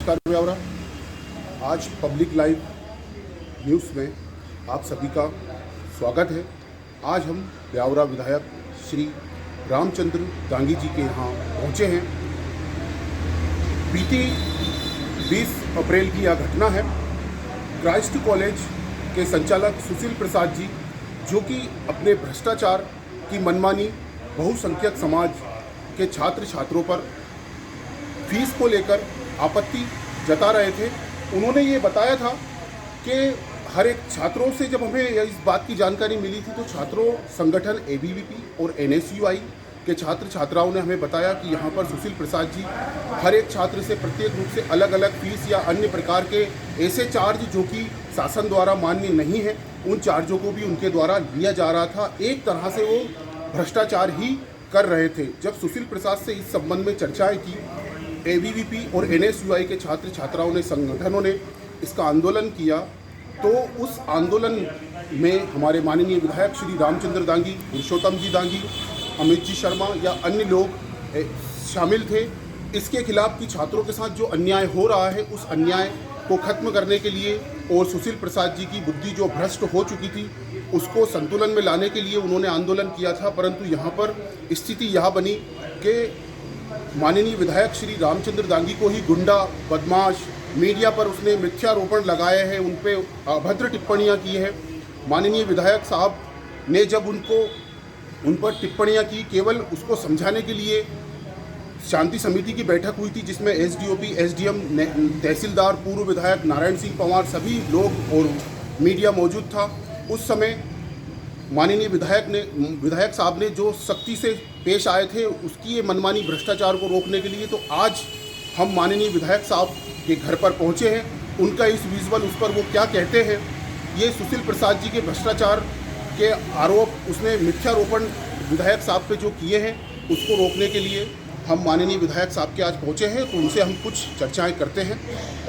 नमस्कार ब्यावरा। आज public live news में आप सभी का स्वागत है। आज हम ब्यावरा विधायक श्री रामचंद्र दांगी जी के यहाँ पहुँचे हैं। बीती 20 अप्रैल की यह घटना है। क्राइस्ट कॉलेज के संचालक सुशील प्रसाद जी, जो कि अपने भ्रष्टाचार की मनमानी बहुसंख्यक समाज के छात्र छात्रों पर फीस को लेकर आपत्ति जता रहे थे। उन्होंने ये बताया था कि हर एक छात्रों से जब हमें इस बात की जानकारी मिली थी तो छात्रों संगठन एबीवीपी और एनएसयूआई के छात्र छात्राओं ने हमें बताया कि यहाँ पर सुशील प्रसाद जी हर एक छात्र से प्रत्येक रूप से अलग अलग फीस या अन्य प्रकार के ऐसे चार्ज जो कि शासन द्वारा मान्य नहीं है, उन चार्जों को भी उनके द्वारा लिया जा रहा था। एक तरह से वो भ्रष्टाचार ही कर रहे थे। जब सुशील प्रसाद से इस संबंध में चर्चाएं की, एबीवीपी और एनएसयूआई के छात्र छात्राओं ने, संगठनों ने इसका आंदोलन किया, तो उस आंदोलन में हमारे माननीय विधायक श्री रामचंद्र दांगी, पुरुषोत्तम जी दांगी, अमित जी शर्मा या अन्य लोग शामिल थे। इसके खिलाफ कि छात्रों के साथ जो अन्याय हो रहा है, उस अन्याय को खत्म करने के लिए और सुशील प्रसाद जी की बुद्धि जो भ्रष्ट हो चुकी थी उसको संतुलन में लाने के लिए उन्होंने आंदोलन किया था। परंतु यहाँ पर स्थिति यह बनी कि माननीय विधायक श्री रामचंद्र दांगी को ही गुंडा, बदमाश, मीडिया पर उसने मिथ्यारोपण लगाए हैं, उन पे अभद्र टिप्पणियां की है। माननीय विधायक साहब ने जब उन पर टिप्पणियां की, केवल उसको समझाने के लिए शांति समिति की बैठक हुई थी, जिसमें एसडीओपी, एसडीएम, तहसीलदार, पूर्व विधायक नारायण सिंह पवार, सभी लोग और मीडिया मौजूद था। उस समय माननीय विधायक साहब ने जो सख्ती से पेश आए थे उसकी ये मनमानी भ्रष्टाचार को रोकने के लिए, तो आज हम माननीय विधायक साहब के घर पर पहुंचे हैं। उनका इस विजुअल, उस पर वो क्या कहते हैं, ये सुशील प्रसाद जी के भ्रष्टाचार के आरोप, उसने मिथ्यारोपण विधायक साहब पे जो किए हैं, उसको रोकने के लिए हम माननीय विधायक साहब के आज पहुंचे हैं। तो उनसे हम कुछ चर्चाएं करते हैं।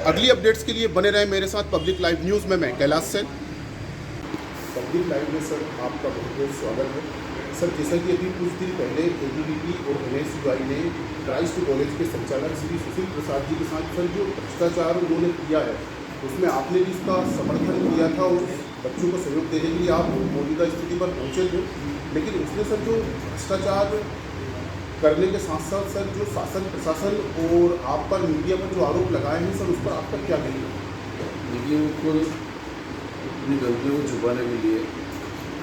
अगली अपडेट्स के लिए बने रहें मेरे साथ पब्लिक लाइव न्यूज़ में। मैं कैलाश सेन। पब्लिक लाइव में सर आपका बहुत बहुत स्वागत है। सर, जैसा कि अभी कुछ दिन पहले एबीवीपी और एनएसयूआई ने क्राइस्ट कॉलेज के संचालक श्री सुशील प्रसाद जी के साथ सर जो भ्रष्टाचार उन्होंने किया है, उसमें आपने भी इसका समर्थन किया था और बच्चों को सहयोग देने के लिए आप मौजूदा स्थिति पर पहुँचे थे। लेकिन उसने सर जो भ्रष्टाचार करने के साथ साथ सर जो शासन प्रशासन और आप पर, मीडिया पर जो आरोप लगाए हैं सर, उस पर आपका क्या कहना है? देखिए, उनको अपनी गलतियों को छुपाने के लिए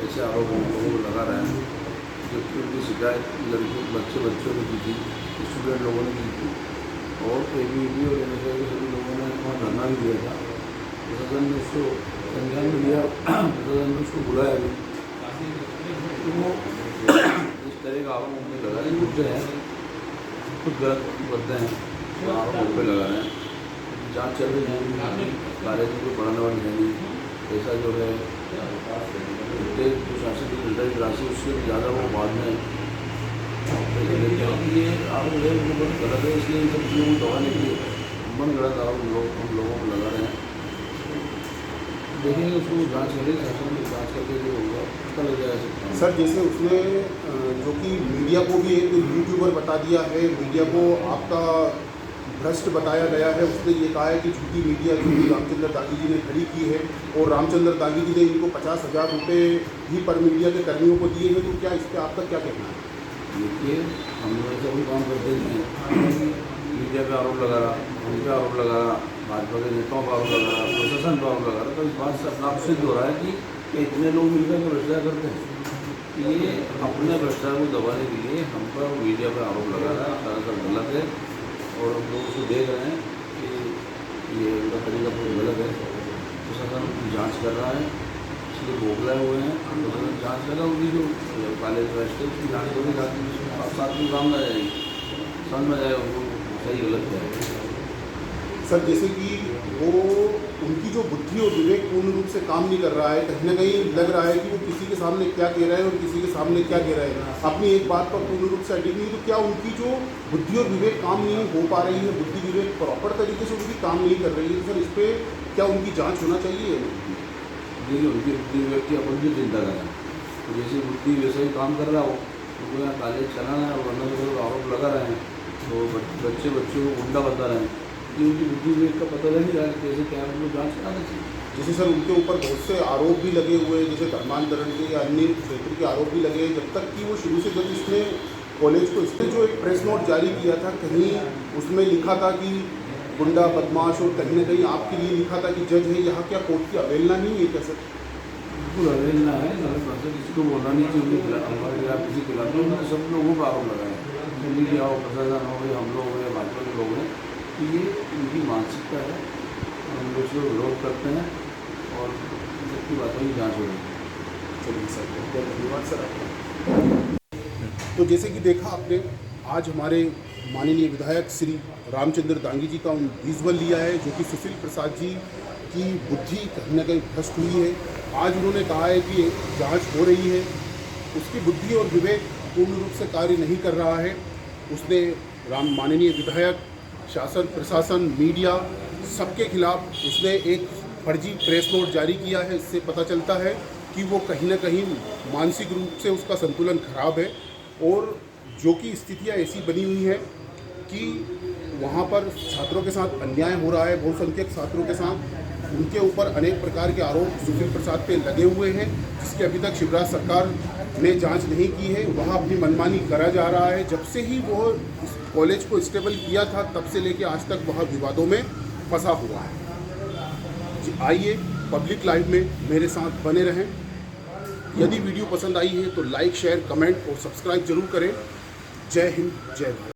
ऐसे आरोप हम लोगों को लगा रहे हैं, जबकि उनकी शिकायत बच्चों ने की थी, स्टूडेंट लोगों ने की थी और एबीवीपी और एनएसयूआई के सभी लोगों ने वहाँ धरना भी दिया था। प्रशासन ने उसको संज्ञान में लिया, प्रशासन ने उसको बुलाया भी, तो वो इस तरह का आरोप हमने लगाया। कुछ जो है कुछ गलत करते हैं तो आरोप हम पे लगा रहे हैं। जाँच चल रही है, कॉलेज में कोई पढ़ाने वाली है नहीं, पैसा जो है जो शासन की निर्धारित राशि उससे भी ज़्यादा वो बाद में ये आरोप है, वो बहुत गलत है। इसलिए इन सब चीज़ों को दबाने के लिए मन गलत आरोप हम लोगों को लगा रहे हैं। देखेंगे, उसको जांच करेंगे, शासन की जांच करके जो होगा पता लग जाएगा। सर, जैसे उसने जो कि मीडिया को भी एक यूट्यूबर बता दिया है, मीडिया को आपका भ्रष्ट बताया गया है। उसने ये कहा है कि झूठी मीडिया जो रामचंद्र दांगी जी ने खड़ी की है और रामचंद्र दांगी जी ने इनको 50,000 रुपये ही पर मीडिया के कर्मियों को दिए हैं। तो क्या इस पर आपका क्या कहना है? देखिए, हम लोग ऐसा कोई काम करते नहीं हैं। मीडिया पे आरोप लगा रहा, हम पे आरोप लगा रहा, भाजपा के नेताओं पर आरोप लगा रहा, प्रशासन पर आरोप लगा रहा, तो इस बात से अपना सिद्ध हो रहा है कि इतने लोग मिलकर के भ्रष्टाचार करते हैं। ये अपने भ्रष्टाचार को दबाने के लिए हम पर मीडिया पर आरोप लगा रहा है, सरासर गलत है और हम लोग उसको देख रहे हैं कि ये उनका तरीका बहुत गलत है। प्रशासन उनकी जाँच कर रहा है, इसलिए बोखलाए हुए हैं। प्रशासन जाँच कर रहा है, उनकी जो कॉलेज वेस्ट है उसकी जाँच होगी, साथ में काम आ जाएगी, समझ में जाएगा उनको सही गलत है। सर, जैसे कि वो उनकी जो बुद्धि और विवेक पूर्ण रूप से काम नहीं कर रहा है, कहीं ना कहीं लग रहा है कि वो किसी के सामने क्या कह रहा है और किसी के सामने क्या कह रहा है, अपनी एक बात पर पूर्ण रूप से अडिग नहीं। तो क्या उनकी जो बुद्धि और विवेक काम नहीं हो पा रही है, बुद्धि विवेक प्रॉपर तरीके से उनकी काम नहीं कर रही है, तो सर इस पर क्या उनकी जाँच होना चाहिए? देखिए, उनकी बुद्धि विवेक की अपन भी चिंता करें, तो जैसे बुद्धि वैसे ही काम कर रहा हो, उनको यहाँ कॉलेज चलाना है और वरना तो आरोप लगा रहे हैं, तो बच्चों को गुंडा बता रहे हैं, ये उनकी बुद्धि में का पता नहीं रहा कि कैसे क्या उनको जाँच कराना चाहिए। जैसे सर उनके ऊपर बहुत से आरोप भी लगे हुए हैं, जैसे धर्मांतरण के या अन्य क्षेत्र के आरोप भी लगे हैं, जब तक कि वो शुरू से जब इसने कॉलेज को इसने जो एक प्रेस नोट जारी किया था, कहीं उसमें लिखा था कि गुंडा बदमाश, और कहीं ना कहीं आपके लिए लिखा था कि जज है, यहाँ क्या कोर्ट की अवहेलना नहीं है क्या सर? बिल्कुल अवहेलना है, गलत बात है, किसी को बोलना नहीं चाहिए उनके खिलाफ, हमारे खिलाफ किसी के खिलाफ। तो उन्होंने सब लोगों का आरोप लगाया, मीडिया हो, प्रशासन हो, या हम लोग हो, या भाजपा के लोग हैं, कि ये इनकी मानसिकता है, हम लोग इसको विरोध करते हैं और इन सबकी बातों की जाँच हो रही है। चलिए सर, बहुत बहुत धन्यवाद सर आपका। तो जैसे कि देखा आपने, आज हमारे माननीय विधायक श्री रामचंद्र दांगी जी का विजुअल लिया है, जो कि सुशील प्रसाद जी की बुद्धि कहीं ना कहीं भ्रष्ट हुई है। आज उन्होंने कहा है कि जांच हो रही है, उसकी बुद्धि और विवेक पूर्ण रूप से कार्य नहीं कर रहा है। उसने माननीय विधायक, शासन, प्रशासन, मीडिया सबके खिलाफ उसने एक फर्जी प्रेस नोट जारी किया है। इससे पता चलता है कि वो कहीं ना कहीं मानसिक रूप से उसका संतुलन खराब है, और जो कि स्थितियाँ ऐसी बनी हुई हैं कि वहाँ पर छात्रों के साथ अन्याय हो रहा है, बहुसंख्यक छात्रों के साथ। उनके ऊपर अनेक प्रकार के आरोप सुशील प्रसाद पे लगे हुए हैं, जिसकी अभी तक शिवराज सरकार ने जांच नहीं की है। वह अपनी मनमानी करा जा रहा है। जब से ही वो इस कॉलेज को स्टेबल किया था, तब से लेके आज तक वह विवादों में फंसा हुआ है। आइए पब्लिक लाइव में मेरे साथ बने रहें। यदि वीडियो पसंद आई है तो लाइक, शेयर, कमेंट और सब्सक्राइब जरूर करें। जय हिंद, जय भारत।